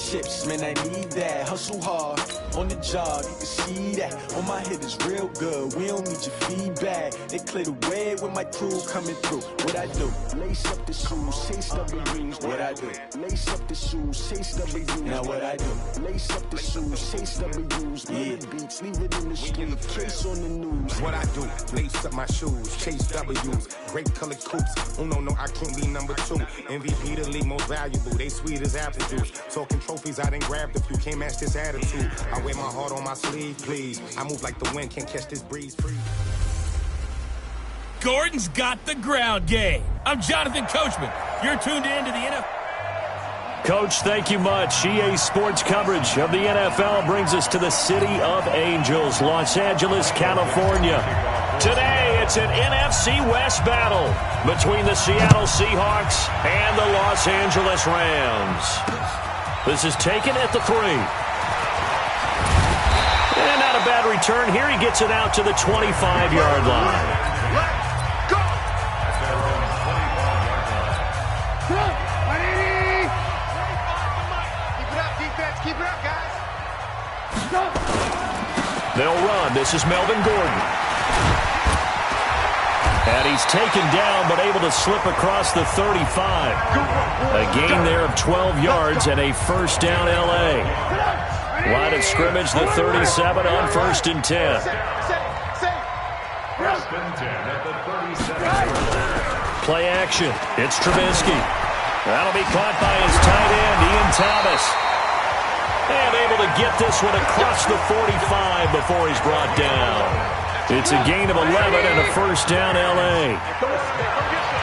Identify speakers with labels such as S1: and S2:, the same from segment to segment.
S1: chips, man, I need that. Hustle hard, on the job, you can see that. On my head is real good, we don't need your feedback. They clear the way with my crew coming through. What I do? Lace up the shoes, chase W's. What I do? Lace up the shoes, chase W's. Now what I do? Lace up the shoes, chase W's. Yeah, beats, leave it in the street, case on the news.
S2: What I do? Lace up my shoes, chase W's. Great colored coops. Oh no, I can't be number 2. MVP the league most valuable. They sweet as apple juice. Talking trophies, I done grabbed a few. Can't match this attitude. I wear my heart on my sleeve, please. I move like the wind, can't catch this breeze. Free.
S3: Gordon's got the ground game. I'm Jonathan Coachman. You're tuned in to the NFL.
S4: Coach, thank you much. EA Sports coverage of the NFL brings us to the City of Angels, Los Angeles, California. Today, it's an NFC West battle between the Seattle Seahawks and the Los Angeles Rams. This is taken at the 3. And not a bad return here. He gets it out to the 25-yard line. They'll run. This is Melvin Gordon. And he's taken down, but able to slip across the 35. A gain there of 12 yards and a first down L.A. Line of scrimmage, the 37 on 1st and 10. Play action. It's Trubisky. That'll be caught by his tight end, Ian Thomas. And able to get this one across the 45 before he's brought down. It's a gain of 11 and a first down L.A.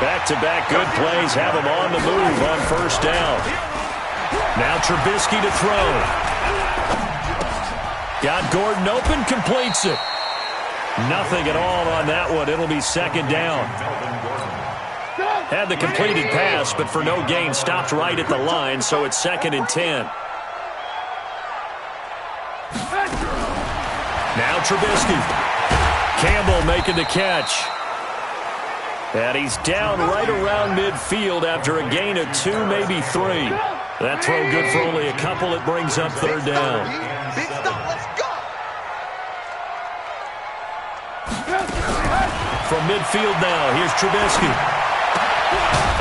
S4: Back-to-back good plays have him on the move on first down. Now Trubisky to throw. Got Gordon open, completes it. Nothing at all on that one. It'll be second down. Had the completed pass, but for no gain, stopped right at the line, so it's 2nd and 10. Now Trubisky. Campbell making the catch. And he's down right around midfield after a gain of 2, maybe 3. That throw good for only a couple. It brings up 3rd down.
S5: Big stop, let's go!
S4: From midfield now, here's Trubisky.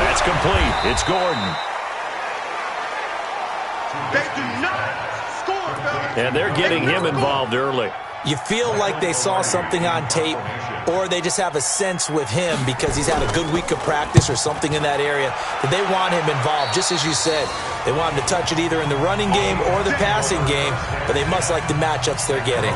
S4: That's complete. It's Gordon.
S5: They do not score, fellas.
S4: And they're getting him involved early.
S6: You feel like they saw something on tape, or they just have a sense with him because he's had a good week of practice or something in that area that they want him involved. Just as you said, they want him to touch it either in the running game or the passing game, but they must like the matchups they're getting.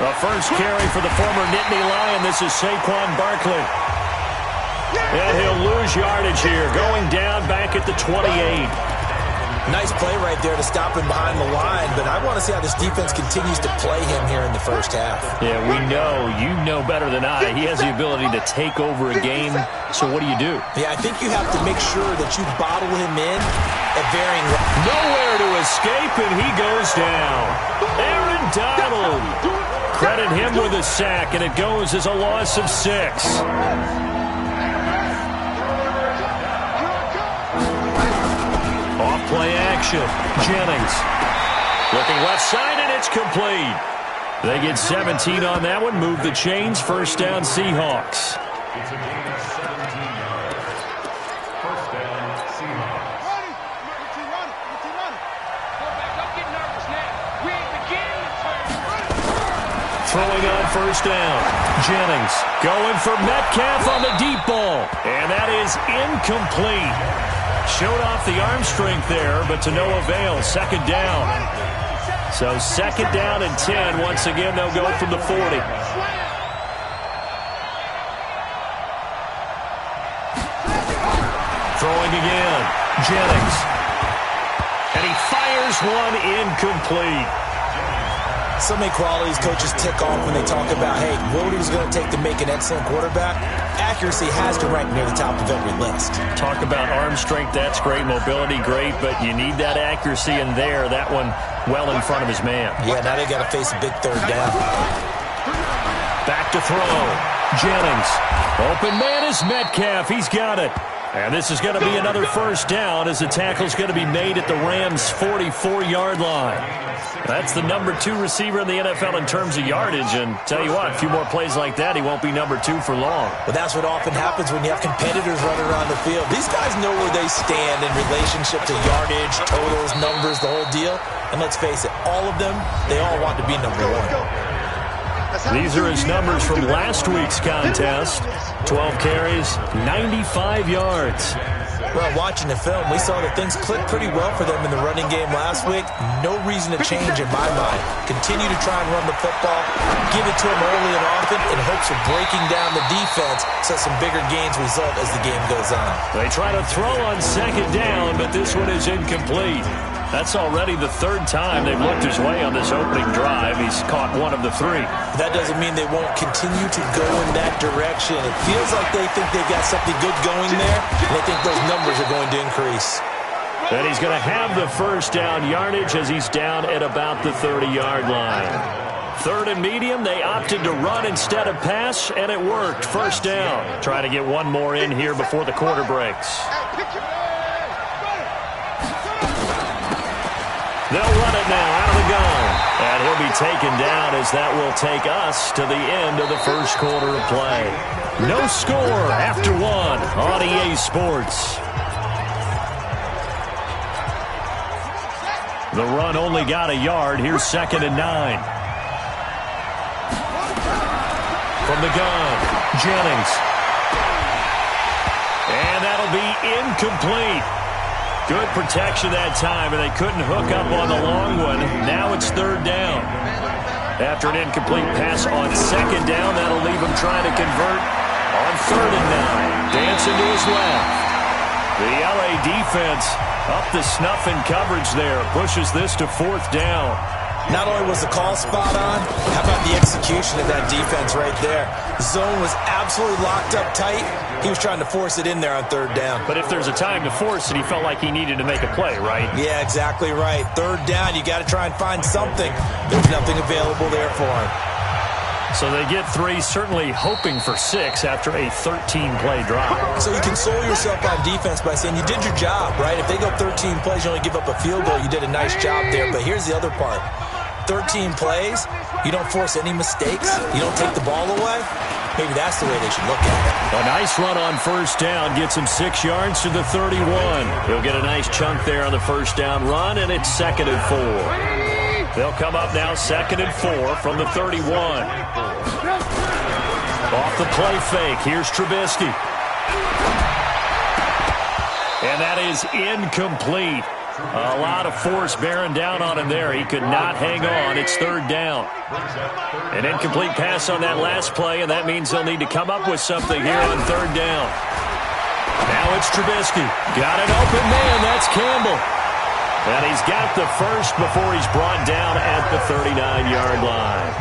S4: The first carry for the former Nittany Lion. This is Saquon Barkley. And he'll lose yardage here. Going down back at the 28.
S6: Nice play right there to stop him behind the line, but I want to see how this defense continues to play him here in the first half.
S4: Yeah, we know. You know better than I. He has the ability to take over a game. So what do you do?
S6: Yeah, I think you have to make sure that you bottle him in at varying...
S4: Nowhere to escape, and he goes down. Aaron Donald. Credit him with a sack, and it goes as a loss of 6. Off-play action. Jennings. Looking left side, and it's complete. They get 17 on that one. Move the chains. First down, Seahawks.
S7: It's a gain of 17 yards. First down, Seahawks.
S4: Throwing on first down. Jennings going for Metcalf on the deep ball. And that is incomplete. Showed off the arm strength there, but to no avail. Second down. So second down and 10. Once again, they'll go from the 40. Throwing again. Jennings. And he fires one incomplete.
S6: So many qualities coaches tick off when they talk about, hey, what it was going to take to make an excellent quarterback. Accuracy has to rank near the top of every list.
S4: Talk about arm strength, that's great. Mobility, great, but you need that accuracy in there. That one well in front of his man.
S6: Yeah, now they got to face a big third down.
S4: Back to throw. Jennings. Open man is Metcalf. He's got it. And this is going to be another first down as the tackle's going to be made at the Rams' 44-yard line. That's the number 2 receiver in the NFL in terms of yardage. And tell you what, a few more plays like that, he won't be number 2 for long.
S6: But that's what often happens when you have competitors running around the field. These guys know where they stand in relationship to yardage, totals, numbers, the whole deal. And let's face it, all of them, they all want to be number 1.
S4: These are his numbers from last week's contest. 12 carries, 95 yards.
S6: Well, watching the film, we saw that things clicked pretty well for them in the running game last week. No reason to change in my mind. Continue to try and run the football, give it to them early and often in hopes of breaking down the defense so some bigger gains result as the game goes on.
S4: They try to throw on second down, but this one is incomplete. That's already the 3rd time they've looked his way on this opening drive. He's caught 1 of the 3.
S6: That doesn't mean they won't continue to go in that direction. It feels like they think they've got something good going there, and they think those numbers are going to increase.
S4: And he's going to have the first down yardage as he's down at about the 30-yard line. 3rd and medium, they opted to run instead of pass, and it worked. First down. Trying to get one more in here before the quarter breaks. They'll run it now out of the gun. And he'll be taken down as that will take us to the end of the first quarter of play. No score after 1 on EA Sports. The run only got a yard. Here's 2nd and 9. From the gun, Jennings. And that'll be incomplete. Good protection that time, and they couldn't hook up on the long one. Now it's 3rd down. After an incomplete pass on 2nd down, that'll leave him trying to convert on 3rd and 9. Dancing to his left. The LA defense up the snuff in coverage there. Pushes this to 4th down.
S6: Not only was the call spot on, how about the execution of that defense right there? The zone was absolutely locked up tight. He was trying to force it in there on 3rd down.
S4: But if there's a time to force it, he felt like he needed to make a play, right?
S6: Yeah, exactly right. 3rd down, you got to try and find something. There's nothing available there for him.
S4: So they get 3, certainly hoping for 6 after a 13-play drive.
S6: So you console yourself on defense by saying you did your job, right? If they go 13 plays, you only give up a field goal, you did a nice job there. But here's the other part. 13 plays, you don't force any mistakes, you don't take the ball away. Maybe that's the way they should look at it.
S4: A nice run on first down gets him 6 yards to the 31. He'll get a nice chunk there on the first down run, and it's 2nd and 4. They'll come up now 2nd and 4 from the 31. Off the play fake, here's Trubisky. And that is incomplete. A lot of force bearing down on him there. He could not hang on. It's 3rd down. An incomplete pass on that last play, and that means they'll need to come up with something here on 3rd down. Now it's Trubisky. Got an open man. That's Campbell. And he's got the first before he's brought down at the 39-yard line.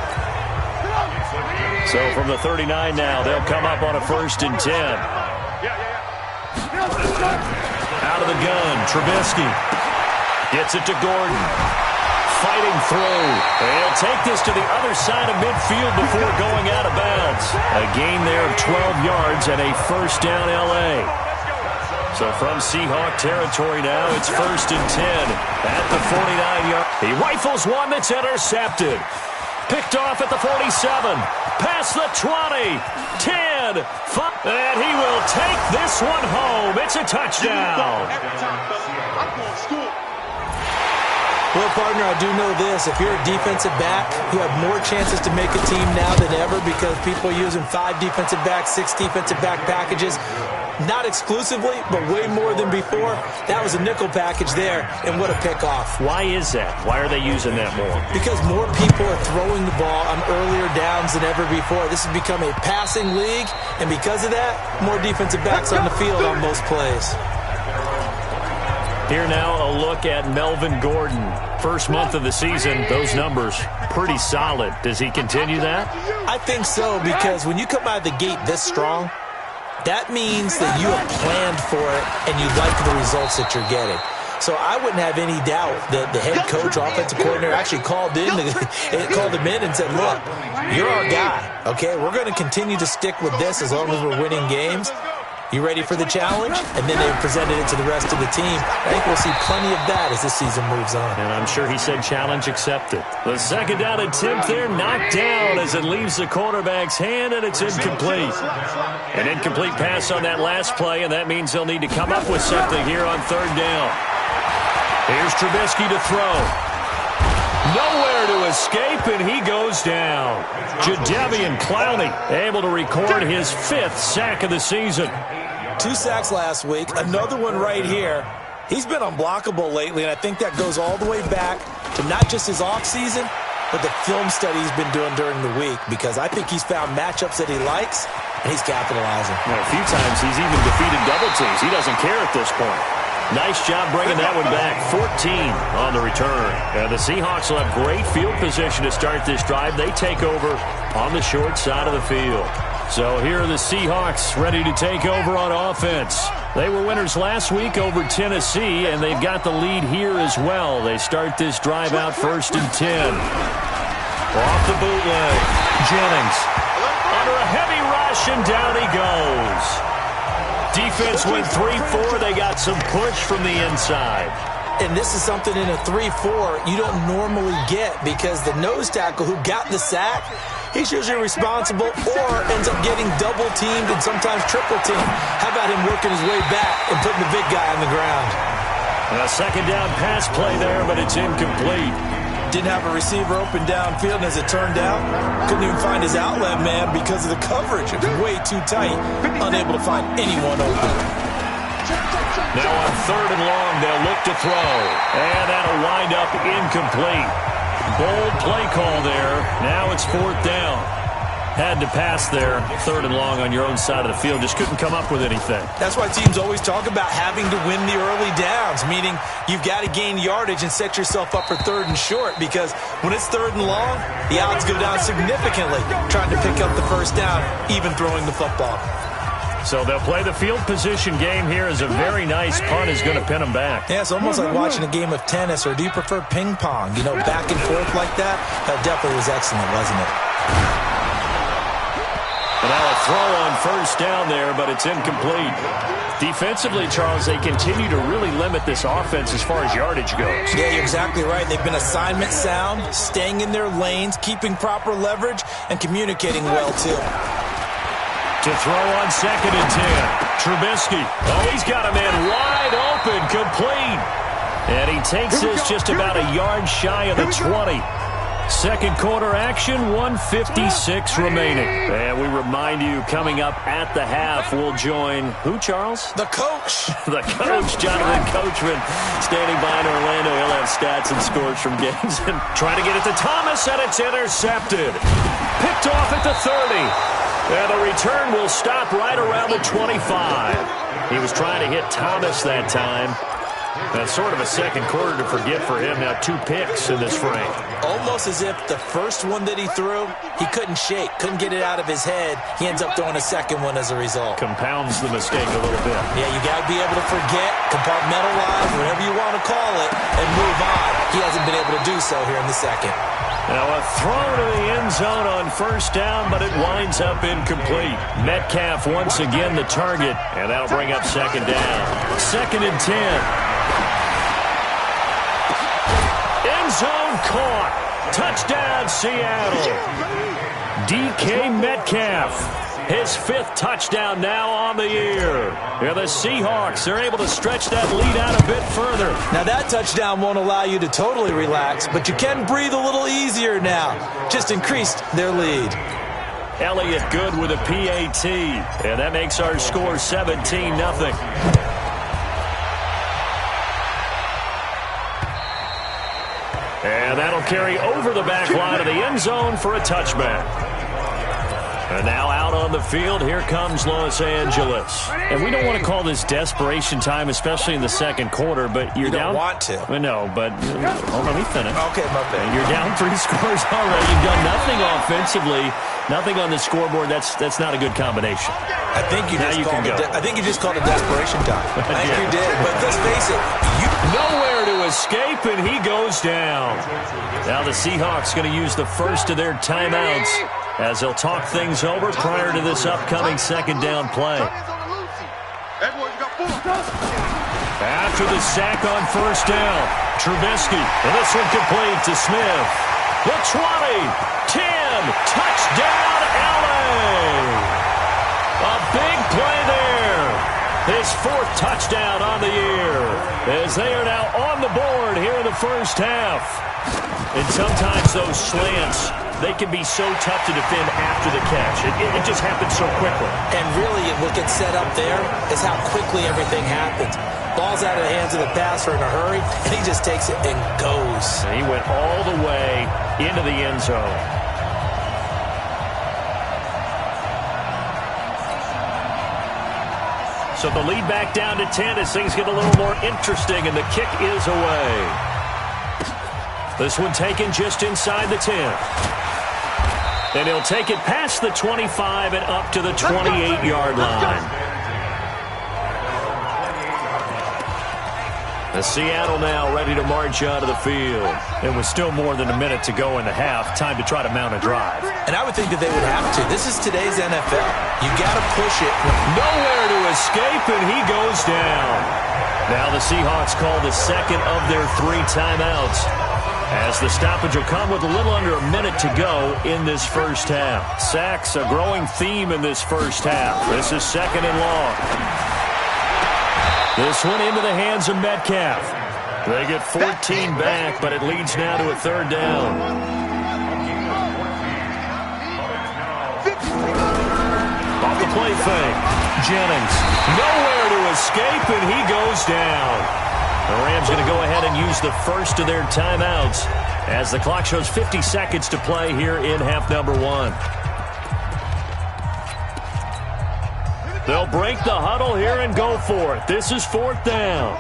S4: So from the 39 now, they'll come up on a 1st and 10. Out of the gun, Trubisky. Gets it to Gordon. Fighting through. He'll take this to the other side of midfield before going out of bounds. A gain there of 12 yards and a 1st down L.A. So from Seahawk territory now, it's 1st and 10 at the 49-yard. He rifles one that's intercepted. Picked off at the 47. Past the 20. 10. 5. And he will take this one home. It's a touchdown.
S6: Well, partner, I do know this. If you're a defensive back, you have more chances to make a team now than ever because people are using 5 defensive backs, 6 defensive back packages. Not exclusively, but way more than before. That was a nickel package there, and what a pickoff.
S4: Why is that? Why are they using that more?
S6: Because more people are throwing the ball on earlier downs than ever before. This has become a passing league, and because of that, more defensive backs on the field on most plays.
S4: Here now, a look at Melvin Gordon. First month of the season, those numbers pretty solid. Does he continue that?
S6: I think so, because when you come out of the gate this strong, that means that you have planned for it and you like the results that you're getting. So I wouldn't have any doubt that the head coach, offensive coordinator, actually called him in and said, look, you're our guy, okay? We're going to continue to stick with this as long as we're winning games. You ready for the challenge? And then they presented it to the rest of the team. I think we'll see plenty of that as this season moves on.
S4: And I'm sure he said challenge accepted. The second down attempt there, knocked down as it leaves the quarterback's hand, and it's incomplete. An incomplete pass on that last play, and that means they'll need to come up with something here on third down. Here's Trubisky to throw. Nowhere to escape, and he goes down. Jadeveon Clowney able to record his 5th sack of the season.
S6: 2 sacks last week, another one right here. He's been unblockable lately, and I think that goes all the way back to not just his offseason, but the film study he's been doing during the week, because I think he's found matchups that he likes, and he's capitalizing.
S4: A few times he's even defeated double teams. He doesn't care at this point. Nice job bringing that one back. 14 on the return. And the Seahawks will have great field position to start this drive. They take over on the short side of the field. So here are the Seahawks ready to take over on offense. They were winners last week over Tennessee, and they've got the lead here as well. They start this drive out 1st and 10. Off the bootleg. Jennings under a heavy rush, and down he goes. Defense went 3-4. They got some push from the inside.
S6: And this is something in a 3-4 you don't normally get, because the nose tackle who got the sack, he's usually responsible or ends up getting double-teamed and sometimes triple-teamed. How about him working his way back and putting the big guy on the ground?
S4: A second down pass play there, but it's incomplete.
S6: Didn't have a receiver open downfield, and as it turned out, couldn't even find his outlet man because of the coverage. It was way too tight, unable to find anyone open.
S4: Now on 3rd and long, they'll look to throw, and that'll wind up incomplete. Bold play call there. Now it's 4th down. Had to pass there, 3rd and long on your own side of the field. Just couldn't come up with anything.
S6: That's why teams always talk about having to win the early downs, meaning you've got to gain yardage and set yourself up for 3rd and short, because when it's 3rd and long, the odds go down significantly trying to pick up the 1st down, even throwing the football.
S4: So they'll play the field position game here as a very nice punt is going to pin them back.
S6: Yeah, it's almost like watching a game of tennis, or do you prefer ping pong? You know, back and forth like that? That definitely was excellent, wasn't it?
S4: And now a throw on 1st down there, but it's incomplete. Defensively, Charles, they continue to really limit this offense as far as yardage goes.
S6: Yeah, you're exactly right. They've been assignment sound, staying in their lanes, keeping proper leverage, and communicating well, too.
S4: To throw on 2nd and 10. Trubisky. Oh, he's got a man wide open, complete. And he takes this just about a yard shy of the 20. Second quarter action, 1:56 remaining. And we remind you, coming up at the half, we'll join who, Charles?
S6: The coach.
S4: The coach, Jonathan Coachman, standing by in Orlando. He'll have stats and scores from games. And trying to get it to Thomas, and it's intercepted. Picked off at the 30. And the return will stop right around the 25. He was trying to hit Thomas that time. That's sort of a second quarter to forget for him. Now 2 picks in this frame.
S6: Almost as if the first one that he threw, he couldn't shake, couldn't get it out of his head. He ends up throwing a second one as a result.
S4: Compounds the mistake a little bit.
S6: Yeah, you got to be able to forget, compartmentalize, whatever you want to call it, and move on. He hasn't been able to do so here in the second.
S4: Now a throw to the end zone on 1st down, but it winds up incomplete. Metcalf once again the target, and that'll bring up 2nd down. 2nd and 10. End zone caught. Touchdown, Seattle. DK Metcalf. His 5th touchdown now on the year. And the Seahawks are able to stretch that lead out a bit further.
S6: Now that touchdown won't allow you to totally relax, but you can breathe a little easier now. Just increased their lead.
S4: Elliott good with a PAT. And that makes our score 17-0. And that'll carry over the back line of the end zone for a touchback. And now out on the field, here comes Los Angeles. And we don't want to call this desperation time, especially in the second quarter, but you're down.
S6: You don't want to.
S4: Well, no, but hold on, let me finish.
S6: Okay, my bad.
S4: You're down 3 scores already. You've done nothing offensively, nothing on the scoreboard. That's not a good combination.
S6: I think you just called it desperation time. I think you did. But let's face it,
S4: nowhere to escape, and he goes down. Now the Seahawks going to use the first of their timeouts as they'll talk things over prior to this upcoming second down play. After the sack on first down, Trubisky, and this one complete to Smith. The 20, 10, touchdown LA. A big play there. His 4th touchdown on the year as they are now on the board here in the first half. And sometimes those slants, they can be so tough to defend after the catch. It just happens so quickly.
S6: And really, what gets set up there is how quickly everything happens. Ball's out of the hands of the passer in a hurry, and he just takes it and goes.
S4: And he went all the way into the end zone. So the lead back down to 10 as things get a little more interesting, and the kick is away. This one taken just inside the 10. And he'll take it past the 25 and up to the 28-yard line. The Seattle now ready to march out of the field. And with still more than a minute to go in the half, time to try to mount a drive.
S6: And I would think that they would have to. This is today's NFL. You got to push it.
S4: Nowhere to escape, and he goes down. Now the Seahawks call the second of their 3 timeouts, as the stoppage will come with a little under a minute to go in this first half. Sacks, a growing theme in this first half. This is second and long. This one into the hands of Metcalf. They get 14 back, but it leads now to a 3rd down. Off the play fake, Jennings. Nowhere to escape, and he goes down. The Rams going to go ahead and use the first of their timeouts as the clock shows 50 seconds to play here in half number 1. They'll break the huddle here and go for it. This is 4th down.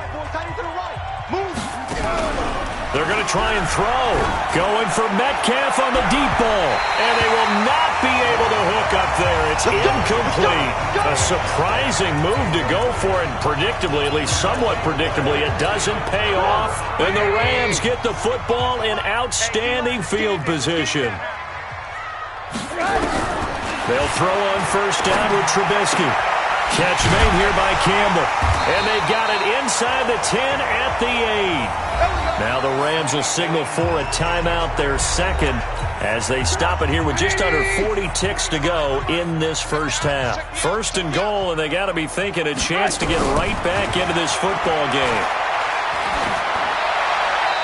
S4: They're going to try and throw. Going for Metcalf on the deep ball. And they will not be able to hook up there. It's incomplete. A surprising move to go for it. And predictably, at least somewhat predictably, it doesn't pay off. And the Rams get the football in outstanding field position. They'll throw on first down with Trubisky. Catch made here by Campbell. And they got it inside the 10 at the 8. Now the Rams will signal for a timeout, their second, as they stop it here with just under 40 ticks to go in this first half. 1st and goal, and they got to be thinking a chance to get right back into this football game.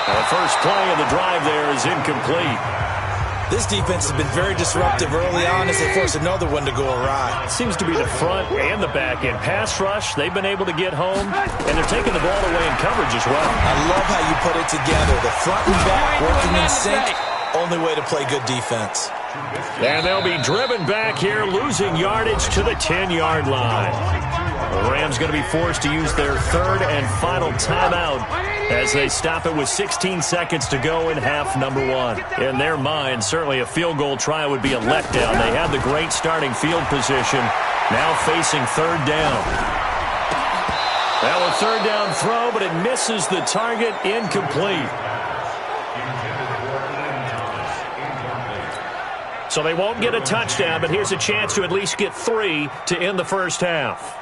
S4: Now the first play of the drive there is incomplete.
S6: This defense has been very disruptive early on as they force another one to go awry.
S4: It seems to be the front and the back end. Pass rush, they've been able to get home, and they're taking the ball away in coverage as well.
S6: I love how you put it together. The front and back working in sync, only way to play good defense.
S4: And they'll be driven back here, losing yardage to the 10-yard line. The Rams going to be forced to use their 3rd and final timeout as they stop it with 16 seconds to go in half number 1. In their mind, certainly a field goal try would be a letdown. They had the great starting field position, now facing 3rd down. Now a 3rd down throw, but it misses the target, incomplete. So they won't get a touchdown, but here's a chance to at least get 3 to end the first half.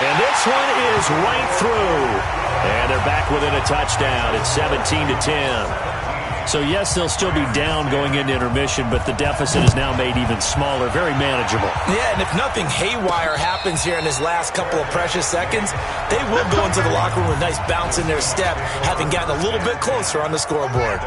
S4: And this one is right through. And they're back within a touchdown. It's 17-10. So, yes, they'll still be down going into intermission, but the deficit is now made even smaller, very manageable.
S6: Yeah, and if nothing haywire happens here in his last couple of precious seconds, they will go into the locker room with a nice bounce in their step, having gotten a little bit closer on the scoreboard.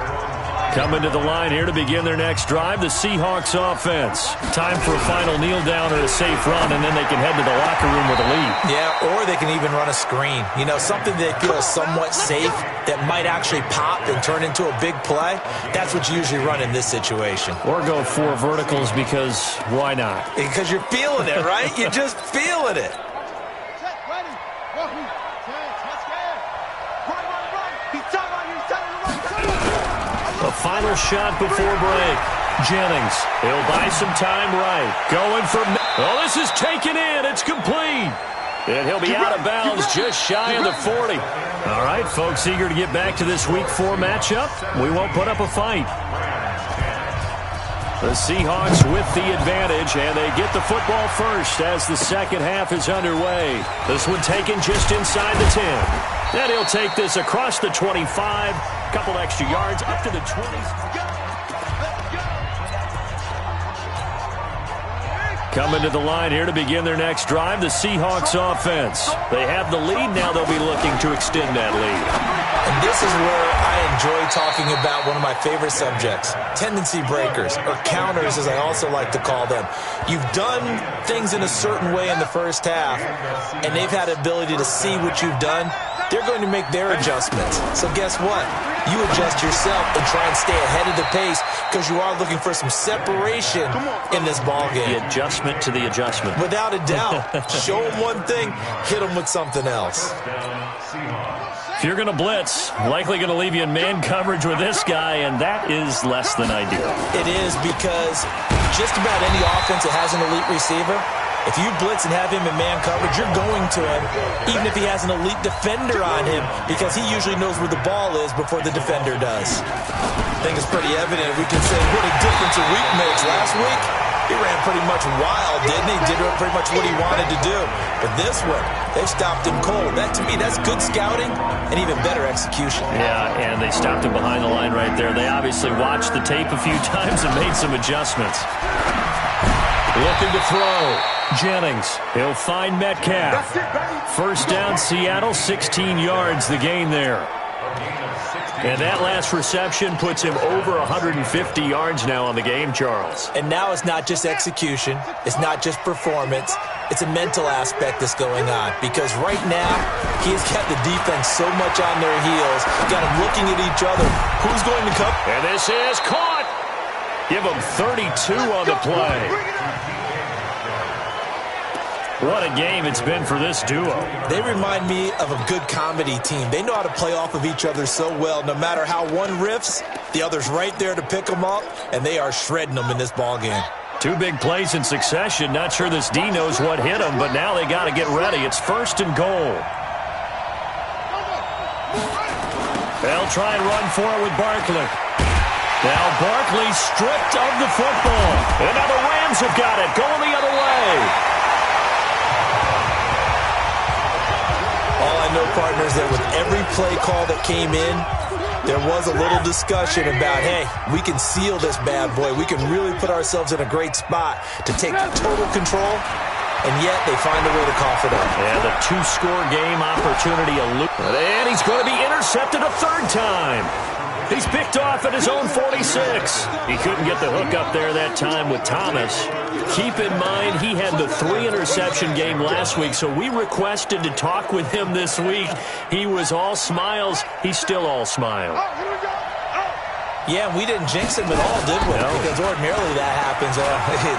S4: Coming to the line here to begin their next drive, the Seahawks offense. Time for a final kneel down or a safe run, and then they can head to the locker room with a lead.
S6: Yeah, or they can even run a screen. You know, something they feel somewhat safe that might actually pop and turn into a big play. That's what you usually run in this situation.
S4: Or go 4 verticals because why not?
S6: Because you're feeling it, right? You're just feeling it.
S4: A final shot before break. Jennings, he'll buy some time right. Going for... Oh, this is taken in. It's complete. And he'll be out of bounds just shy of the 40. All right, folks, eager to get back to this Week 4 matchup. We won't put up a fight. The Seahawks with the advantage, and they get the football first as the second half is underway. This one taken just inside the 10. And he'll take this across the 25, couple extra yards up to the 20. Coming to the line here to begin their next drive, the Seahawks offense. They have the lead. Now they'll be looking to extend that lead.
S6: And this is where I enjoy talking about one of my favorite subjects, tendency breakers, or counters as I also like to call them. You've done things in a certain way in the first half, and they've had the ability to see what you've done. They're going to make their adjustments. So guess what? You adjust yourself and try and stay ahead of the pace because you are looking for some separation in this ballgame.
S4: The adjustment to the adjustment.
S6: Without a doubt. Show them one thing, hit them with something else.
S4: If you're going to blitz, likely going to leave you in man coverage with this guy, and that is less than ideal.
S6: It is because just about any offense that has an elite receiver, if you blitz and have him in man coverage, you're going to him, even if he has an elite defender on him, because he usually knows where the ball is before the defender does. I think it's pretty evident. We can say what a difference a week makes. Last week, he ran pretty much wild, didn't he? Did pretty much what he wanted to do. But this one, they stopped him cold. That, to me, that's good scouting and even better execution.
S4: Yeah, and they stopped him behind the line right there. They obviously watched the tape a few times and made some adjustments. Looking to throw. Jennings, he'll find Metcalf. First down, Seattle, 16 yards the gain there. And that last reception puts him over 150 yards now on the game, Charles.
S6: And now it's not just execution. It's not just performance. It's a mental aspect that's going on. Because right now, he's got the defense so much on their heels. Got them looking at each other. Who's going to come?
S4: And this is caught. Give him 32 on the play. What a game it's been for this duo.
S6: They remind me of a good comedy team. They know how to play off of each other so well. No matter how one riffs, the other's right there to pick them up, and they are shredding them in this ballgame.
S4: 2 big plays in succession. Not sure this D knows what hit him, but now they got to get ready. It's first and goal. They'll try and run for it with Barkley. Now Barkley stripped of the football. And now the Rams have got it, going the other way.
S6: All I know, partners, that with every play call that came in, there was a little discussion about, hey, we can seal this bad boy. We can really put ourselves in a great spot to take total control, and yet they find a way to cough it up.
S4: Yeah, the 2-score game opportunity. And he's going to be intercepted a third time. He's picked off at his own 46. He couldn't get the hook up there that time with Thomas. Keep in mind, he had the 3-interception game last week, so we requested to talk with him this week. He was all smiles. He's still all smile.
S6: Yeah, we didn't jinx him at all, did we? No. Because ordinarily that happens.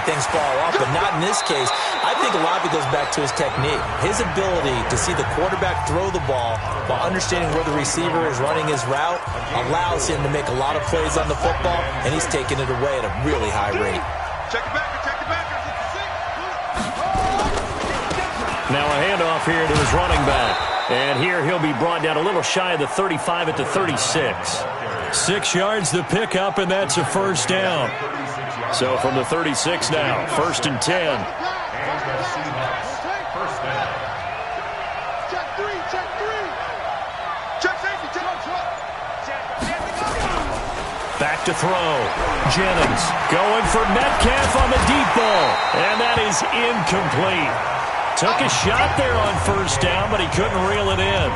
S6: Things fall off, but not in this case. I think a lot of it goes back to his technique. His ability to see the quarterback throw the ball while understanding where the receiver is running his route allows him to make a lot of plays on the football, and he's taking it away at a really high rate.
S5: Check the backer, check the backer.
S4: Now a handoff here to his running back. And here he'll be brought down a little shy of the 35 at the 36. 6 yards the pickup, and that's a first down. So from the 36 now, first and 10. Back to throw. Jennings going for Metcalf on the deep ball. And that is incomplete. Took a shot there on first down, but he couldn't reel it in.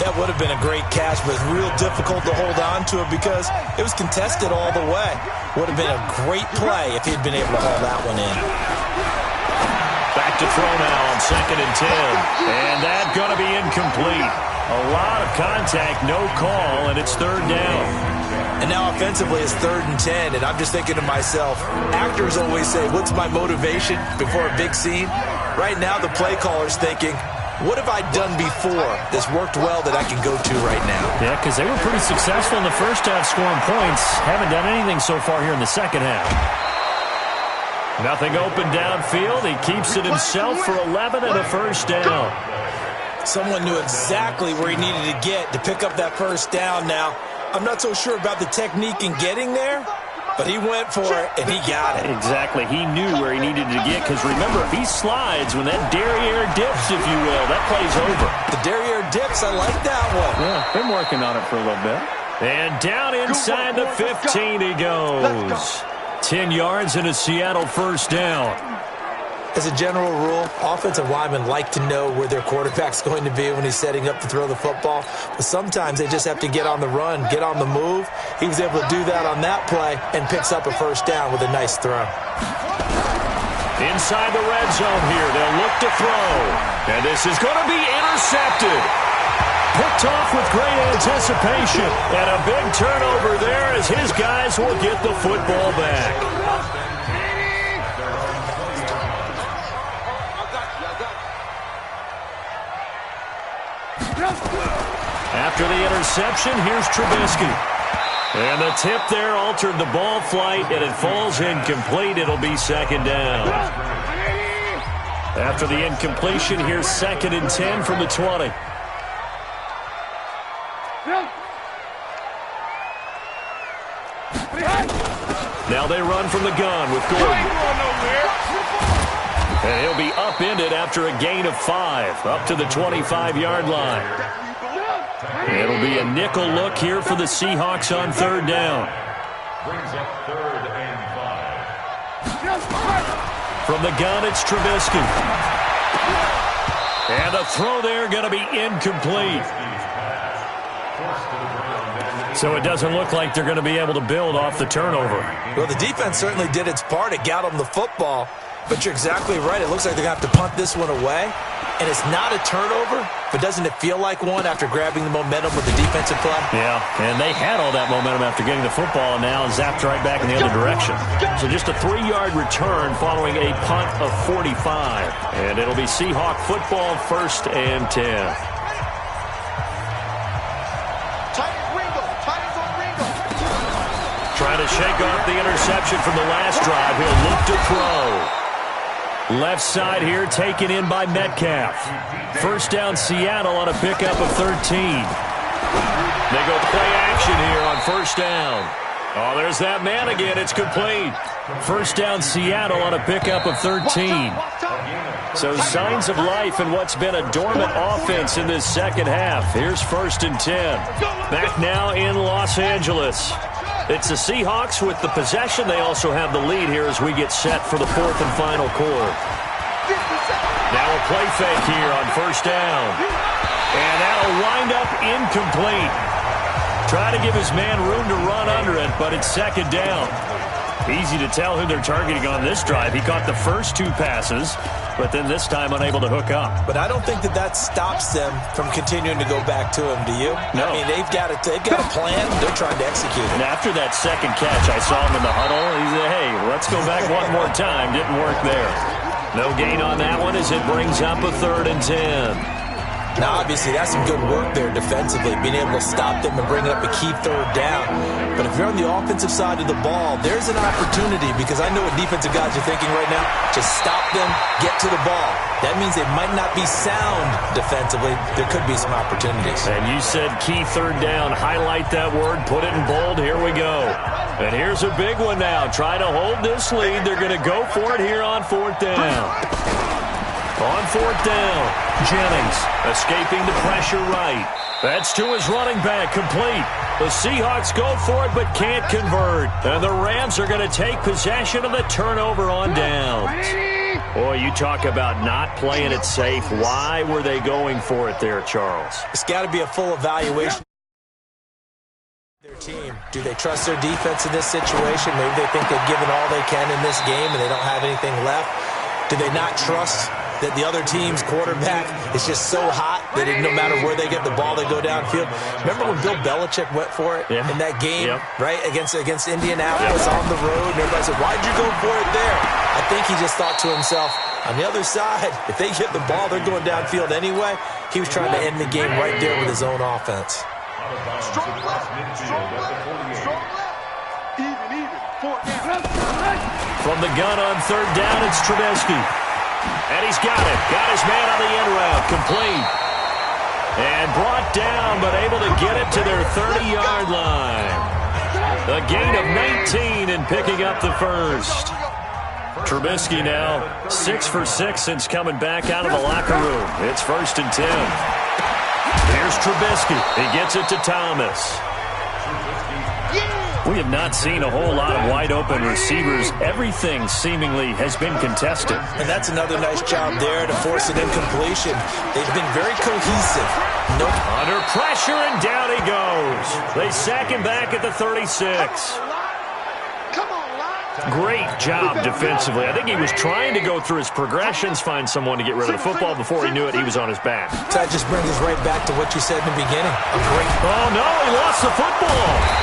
S6: That would have been a great catch, but it's real difficult to hold on to it because it was contested all the way. Would have been a great play if he'd been able to hold that one in.
S4: Back to throw now on 2nd and 10. And that's going to be incomplete. A lot of contact, no call, and it's 3rd down.
S6: And now offensively it's 3rd and 10, and I'm just thinking to myself, actors always say, what's my motivation before a big scene? Right now the play caller's thinking, what have I done before that's worked well that I can go to right now?
S4: Yeah, because they were pretty successful in the first half scoring points. Haven't done anything so far here in the second half. Nothing open downfield. He keeps it himself for 11 and a first down.
S6: Someone knew exactly where he needed to get to pick up that first down now. I'm not so sure about the technique in getting there, but he went for it, and he got it.
S4: Exactly. He knew where he needed to get, because remember, if he slides, when that derriere dips, if you will, that play's over.
S6: The derriere dips, I like that one.
S8: Yeah, been working on it for a little bit.
S4: And down inside the 15 he goes. 10 yards and a Seattle first down.
S6: As a general rule, offensive linemen like to know where their quarterback's going to be when he's setting up to throw the football. But sometimes they just have to get on the run, get on the move. He was able to do that on that play and picks up a first down with a nice throw.
S4: Inside the red zone here, they'll look to throw. And this is going to be intercepted. Picked off with great anticipation. And a big turnover there as his guys will get the football back. After the interception, here's Trubisky. And the tip there altered the ball flight, and it falls incomplete. It'll be 2nd down. After the incompletion, here's 2nd and 10 from the 20. Now they run from the gun with Gordon. And he'll be upended after a gain of 5, up to the 25-yard line. It'll be a nickel look here for the Seahawks on 3rd down.
S7: Brings up 3rd and 5.
S4: From the gun, it's Trubisky. And the throw there going to be incomplete. So it doesn't look like they're going to be able to build off the turnover.
S6: Well, the defense certainly did its part. It got them the football. But you're exactly right. It looks like they're going to have to punt this one away. And it's not a turnover, but doesn't it feel like one after grabbing the momentum with the defensive play?
S4: Yeah, and they had all that momentum after getting the football, and now zapped right back in the other direction. So just a 3-yard return following a punt of 45. And it'll be Seahawk football, 1st and 10. Trying to shake off the interception from the last drive. He'll look to throw. Left side here taken in by Metcalf. First down Seattle on a pickup of 13. They go play action here on 1st down. Oh, there's that man again. It's complete. First down Seattle on a pickup of 13. So signs of life in what's been a dormant offense in this second half. Here's 1st and 10. Back now in Los Angeles. It's the Seahawks with the possession. They also have the lead here as we get set for the 4th and final quarter. Now a play fake here on 1st down. And that'll wind up incomplete. Try to give his man room to run under it, but it's 2nd down. Easy to tell who they're targeting on this drive. He caught the first 2 passes, but then this time unable to hook up.
S6: But I don't think that stops them from continuing to go back to him, do you?
S4: No.
S6: I mean, they've got a plan. They're trying to execute it.
S4: And after that second catch, I saw him in the huddle. He said, hey, let's go back one more time. Didn't work there. No gain on that one as it brings up a 3rd and 10.
S6: Now, obviously, that's some good work there defensively, being able to stop them and bring up a key 3rd down. But if you're on the offensive side of the ball, there's an opportunity, because I know what defensive guys are thinking right now. Just stop them, get to the ball. That means they might not be sound defensively. There could be some opportunities.
S4: And you said key 3rd down. Highlight that word. Put it in bold. Here we go. And here's a big one now. Try to hold this lead. They're going to go for it here on 4th down. On 4th down, Jennings escaping the pressure right. That's to his running back, complete. The Seahawks go for it but can't convert. And the Rams are going to take possession of the turnover on downs. Boy, you talk about not playing it safe. Why were they going for it there, Charles?
S6: It's got to be a full evaluation. Their team. Do they trust their defense in this situation? Maybe they think they've given all they can in this game and they don't have anything left. Do they not trust that the other team's quarterback is just so hot that no matter where they get the ball, they go downfield? Remember when Bill Belichick went for it in that game, right, against Indianapolis on the road? And everybody said, why'd you go for it there? I think he just thought to himself, on the other side, if they get the ball, they're going downfield anyway. He was trying to end the game right there with his own offense.
S5: Strong left. Even. 4 down.
S4: From the gun on 3rd down, it's Trubisky. And he's got it. Got his man on the end route. Complete. And brought down, but able to get it to their 30-yard line. A gain of 19 and picking up the first. Trubisky now 6 for 6 since coming back out of the locker room. It's 1st and 10. Here's Trubisky. He gets it to Thomas. We have not seen a whole lot of wide-open receivers. Everything seemingly has been contested.
S6: And that's another nice job there to force an incompletion. They've been very cohesive.
S4: Under pressure, and down he goes. They sack him back at the 36. Great job defensively. I think he was trying to go through his progressions, find someone to get rid of the football. Before he knew it, he was on his back.
S6: That just brings us right back to what you said in the beginning.
S4: Oh, no, he lost the football.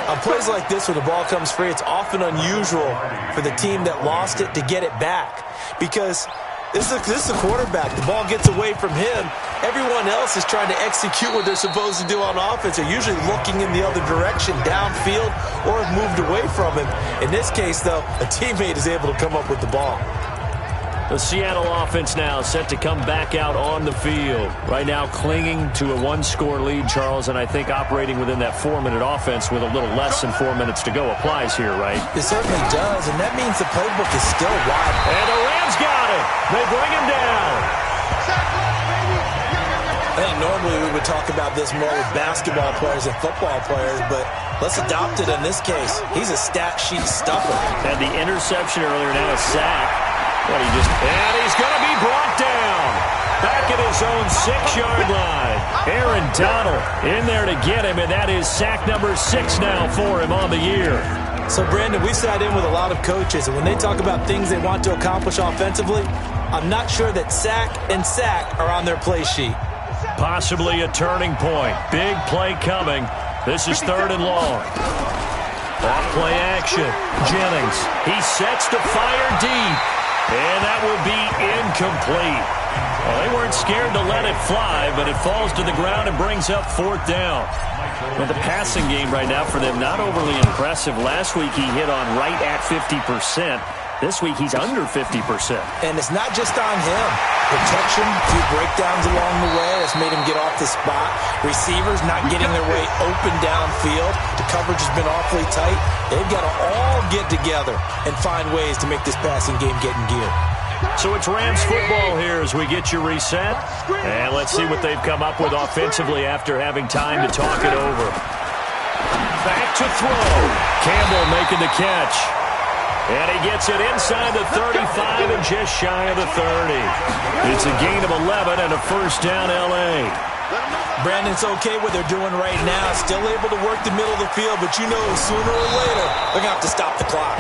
S6: On plays like this where the ball comes free, it's often unusual for the team that lost it to get it back. Because this is a quarterback. The ball gets away from him. Everyone else is trying to execute what they're supposed to do on offense. They're usually looking in the other direction, downfield, or have moved away from him. In this case, though, a teammate is able to come up with the ball.
S4: The Seattle offense now set to come back out on the field. Right now clinging to a 1-score lead, Charles, and I think operating within that 4-minute offense with a little less than 4 minutes to go applies here, right?
S6: It certainly does, and that means the playbook is still wide.
S4: And the Rams got it. They bring him down.
S6: I think normally we would talk about this more with basketball players and football players, but let's adopt it in this case. He's a stat sheet stuffer.
S4: And the interception earlier, now a sack. And he's going to be brought down. Back at his own 6-yard line. Aaron Donald in there to get him, and that is sack number 6 now for him on the year.
S6: So, Brandon, we sat in with a lot of coaches, and when they talk about things they want to accomplish offensively, I'm not sure that sack and sack are on their play sheet.
S4: Possibly a turning point. Big play coming. This is 3rd and long. Off play action. Jennings. He sets to fire deep. And that will be incomplete. Well, they weren't scared to let it fly, but it falls to the ground and brings up 4th down. But the passing game right now for them, not overly impressive. Last week he hit on right at 50%. This week he's under 50%.
S6: And it's not just on him. Protection, a few breakdowns along the way. That's made him get off the spot. Receivers not getting their way open downfield. The coverage has been awfully tight. They've got to all get together and find ways to make this passing game get in gear.
S4: So it's Rams football here as we get you reset. And let's see what they've come up with offensively after having time to talk it over. Back to throw. Campbell making the catch. And he gets it inside the 35 and just shy of the 30. It's a gain of 11 and a 1st down L.A.
S6: Brandon, it's okay what they're doing right now. Still able to work the middle of the field, but you know sooner or later they're going to have to stop the clock.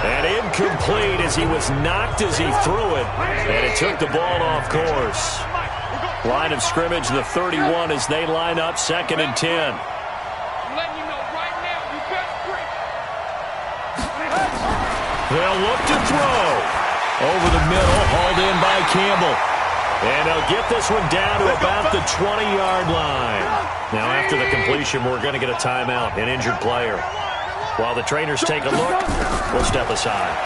S4: And incomplete as he was knocked as he threw it. And it took the ball off course. Line of scrimmage, the 31 as they line up 2nd and 10. They'll look to throw. Over the middle, hauled in by Campbell. And they'll get this one down to about the 20-yard line. Now, after the completion, we're going to get a timeout, an injured player. While the trainers take a look, we'll step aside.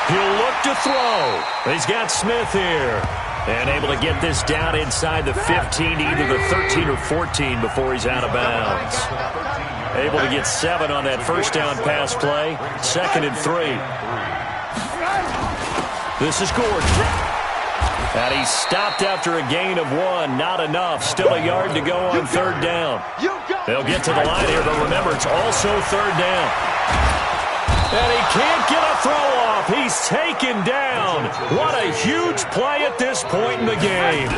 S4: He'll look to throw. He's got Smith here. And able to get this down inside the 15, either the 13 or 14 before he's out of bounds. Able to get 7 on that 1st down pass play. 2nd and 3. This is Gordon. And he's stopped after a gain of 1. Not enough. Still a yard to go on third down. They'll get to the line here, but remember, it's also third down. And he can't get a throw off. He's taken down. What a huge play at this point in the game.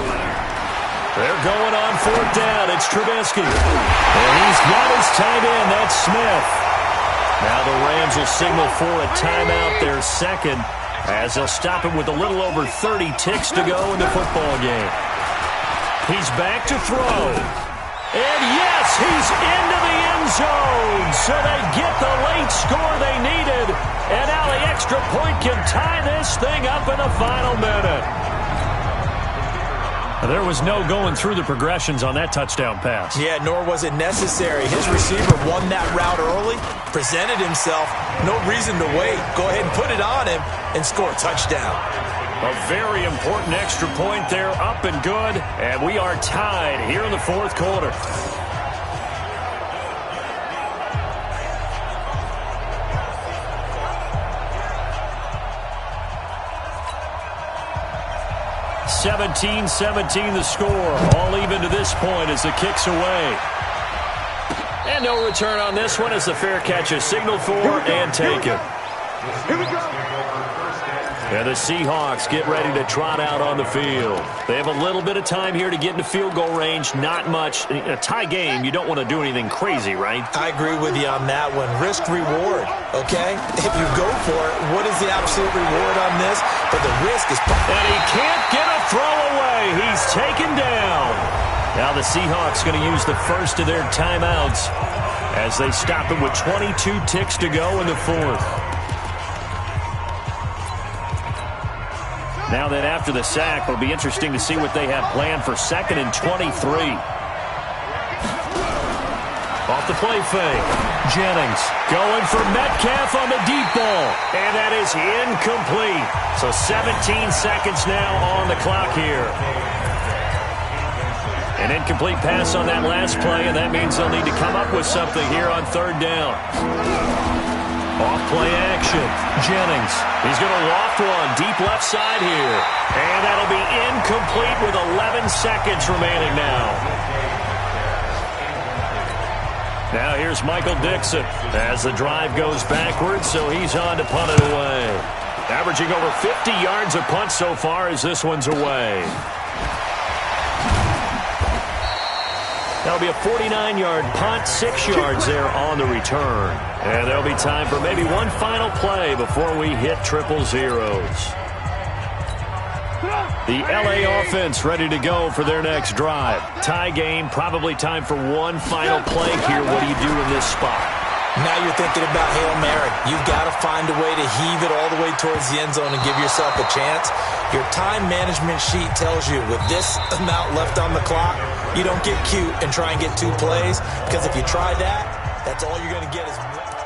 S4: They're going on fourth down. It's Trubisky. And he's got his tight end. That's Smith. Now the Rams will signal for a timeout, their second, as they'll stop it with a little over 30 ticks to go in the football game. He's back to throw. And yes, he's into the end zone. So they get the late score they needed. And now the extra point can tie this thing up in the final minute. There was no going through the progressions on that touchdown pass.
S6: Yeah, nor was it necessary. His receiver won that route early, presented himself. No reason to wait. Go ahead and put it on him and score a touchdown.
S4: A very important extra point there, up and good. And we are tied here in the fourth quarter. (17-17) the score. All even to this point as the kick's away. And no return on this one as the fair catch is signaled for and taken.
S5: Here we go.
S4: And the Seahawks get ready to trot out on the field. They have a little bit of time here to get into field goal range. Not much. In a tie game, you don't want to do anything crazy, right?
S6: I agree with you on that one. Risk-reward, okay? If you go for it, what is the absolute reward on this? But the risk is...
S4: And he can't get a throw away. He's taken down. Now the Seahawks going to use the first of their timeouts as they stop it with 22 ticks to go in the fourth. Now that after the sack, it'll be interesting to see what they have planned for 2nd and 23. Off the play fake. Jennings going for Metcalf on the deep ball. And that is incomplete. So 17 seconds now on the clock here. An incomplete pass on that last play, and that means they'll need to come up with something here on third down. Off play action. Jennings. He's going to loft one deep left side here. And that'll be incomplete with 11 seconds remaining now. Now here's Michael Dixon as the drive goes backwards, so he's on to punt it away. Averaging over 50 yards a punt so far as this one's away. That'll be a 49-yard punt, 6 yards there on the return. And there'll be time for maybe one final play before we hit triple zeros. The LA offense ready to go for their next drive. Tie game, probably time for one final play here. What do you do in this spot?
S6: Now you're thinking about Hail Mary. You've got to find a way to heave it all the way towards the end zone and give yourself a chance. Your time management sheet tells you with this amount left on the clock, you don't get cute and try and get 2 plays, because if you try that, that's all you're going to get is...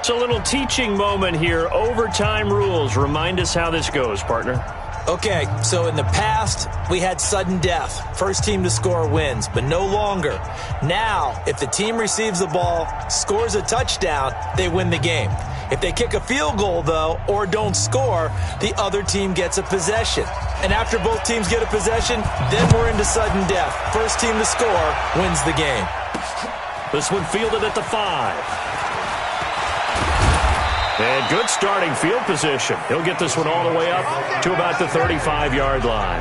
S4: It's a little teaching moment here. Overtime rules. Remind us how this goes, partner.
S6: Okay, so in the past, we had sudden death. First team to score wins, but no longer. Now, if the team receives the ball, scores a touchdown, they win the game. If they kick a field goal, though, or don't score, the other team gets a possession. And after both teams get a possession, then we're into sudden death. First team to score wins the game.
S4: This one fielded at the 5. And good starting field position. He'll get this one all the way up to about the 35-yard line.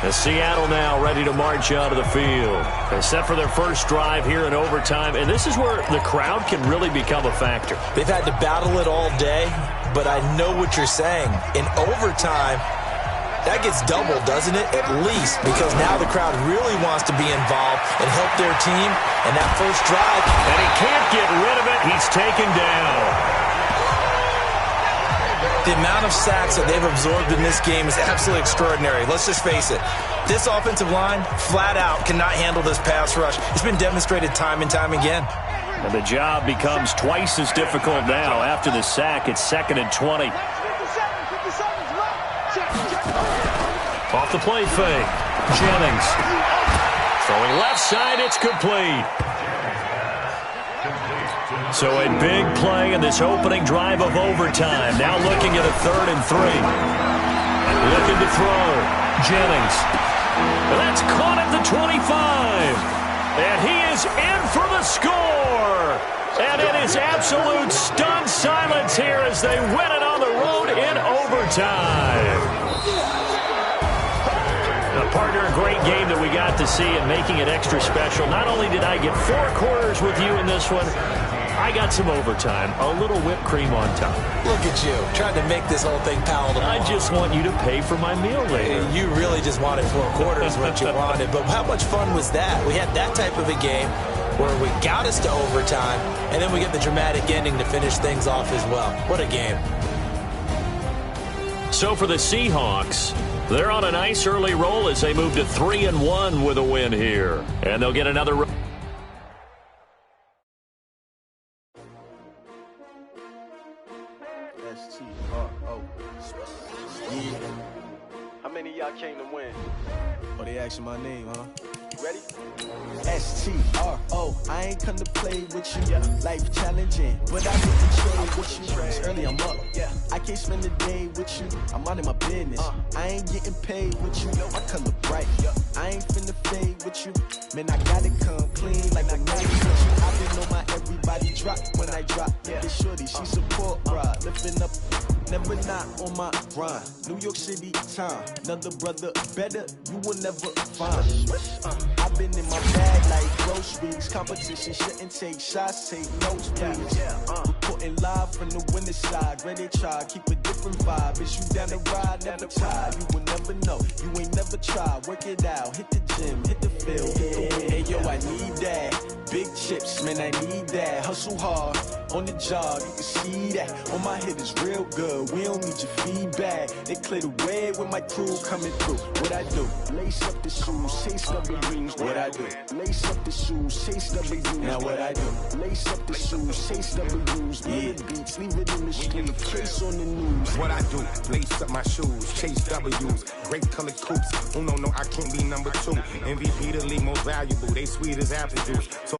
S4: The Seattle now ready to march out of the field. They set for their first drive here in overtime, and this is where the crowd can really become a factor.
S6: They've had to battle it all day, but I know what you're saying. In overtime, that gets doubled, doesn't it? At least, because now the crowd really wants to be involved and help their team. And that first drive...
S4: And he can't get rid of it. He's taken down.
S6: The amount of sacks that they've absorbed in this game is absolutely extraordinary. Let's just face it. This offensive line, flat out, cannot handle this pass rush. It's been demonstrated time and time again.
S4: And the job becomes twice as difficult now. After the sack, it's 2nd and 20. Off the play fake. Jennings. Throwing left side, it's complete. So a big play in this opening drive of overtime. Now looking at a 3rd and 3. throw. Jennings. That's caught at the 25. And he is in for the score. And it is absolute stunned silence here as they win it on the road in overtime. Partner, a great game that we got to see and making it extra special. Not only did I get 4 quarters with you in this one, I got some overtime, a little whipped cream on top.
S6: Look at you, trying to make this whole thing palatable.
S4: I just want you to pay for my meal later.
S6: You really just wanted 4 quarters, what you wanted. But how much fun was that? We had that type of a game where we got us to overtime, and then we get the dramatic ending to finish things off as well. What a game.
S4: So for the Seahawks, they're on a nice early roll as they move to 3-1 with a win here. And they'll get another...
S1: S-T-R-O. Yeah. How many of y'all came to win? Oh, they asking my name, huh? You ready? S-T-R-O. I ain't come to play with you. Life challenging, but I get to trade with you. It's early, I'm up. I can't spend the day with you. I'm out in my business. I ain't getting paid with you. My color bright. I ain't finna fade with you. Man, I gotta come clean like I got it. I've been on my everybody drop when I drop. Get shorty, she support ride. Lifting up, never not on my grind. New York City time. Another brother better, you will never find. I've been in my bag like groceries. Competition shouldn't take shots, take notes, please. Reporting live from the winning side. Ready to try, keep a different vibe. Is you down the ride, never tired. You will never know, you ain't never tried. Work it out, hit the gym, hit the field, hit the win. Hey yo, I need that. Big chips, man, I need that. Hustle hard, on the job, you can see that. On my hit is real good, we don't need your feedback. They clear the way with my crew coming through. What I do? Lace up the shoes, chase double dreams. What I do? Lace up the shoes, chase double dreams. Now what I do? Lace up the shoes, chase double dreams. Yeah, beats, leave it in the street, case on the news.
S2: What I do? Lace up my shoes, chase W's, great colored coops. Oh no, I can't be number 2. MVP the league most valuable. They sweet as apple juice. So